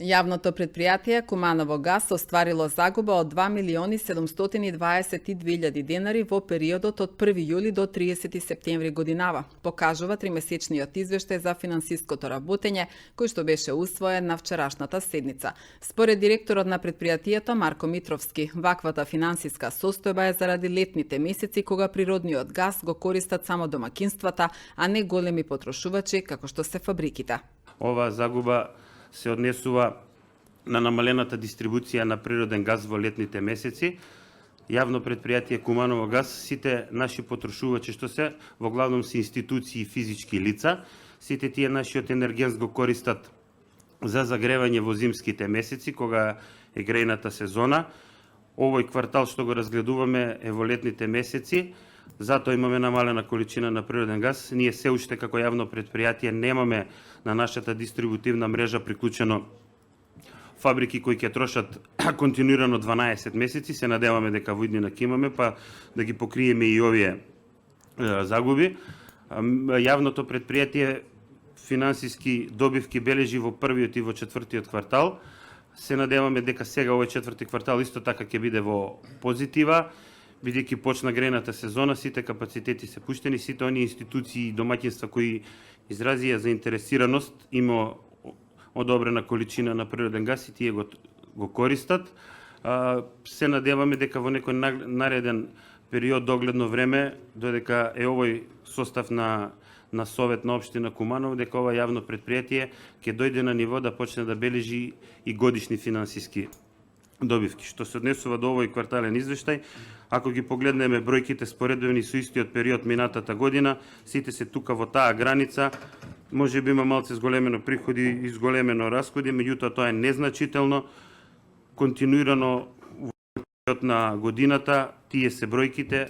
Јавното предпријатие Куманово газ остварило загуба од 2.722.000 денари во периодот од 1 јули до 30 септември годинава, покажува тримесечниот извештај за финансиското работење, кој што беше усвоен на вчерашната седница. Според директорот на предпријатието Марко Митровски, ваквата финансиска состојба е заради летните месеци кога природниот газ го користат само домакинствата, а не големи потрошувачи како што се фабриките. Ова загуба се однесува на намалената дистрибуција на природен газ во летните месеци. Јавно предпријатие Куманово газ, сите наши потрошувачи што се, во главном се институции и физички лица, сите тие нашиот енергенс го користат за загревање во зимските месеци, кога е грејната сезона. Овој квартал што го разгледуваме е во летните месеци, затоа имаме намалена количина на природен газ. Ние се уште како јавно предпријатие немаме на нашата дистрибутивна мрежа приклучено фабрики кои ќе трошат континуирано 12 месеци. Се надеваме дека во иднина ќе имаме, па да ги покриеме и овие загуби. Јавното предпријатие финансиски добивки бележи во првиот и во четвртиот квартал. Се надеваме дека сега овој четврти квартал исто така ќе биде во позитива. Бидејќи почна грејната сезона, сите капацитети се пуштени, сите оние институции и домаќинства кои изразија заинтересираност, има одобрена количина на природен газ и тие го користат. Се надеваме дека во некој нареден период догледно време, додека е овој состав на Совет на општина Куманово, дека ова јавно предпријатие ќе дојде на ниво да почне да бележи и годишни финансиски добивки. Што се однесува до овој квартален извештај, ако ги погледнеме бројките споредувани со истиот период минатата година, сите се тука во таа граница, може би има малце зголемено приходи и зголемено расходи, меѓутоа тоа е незначително. Континуирано во период на годината тие се бројките,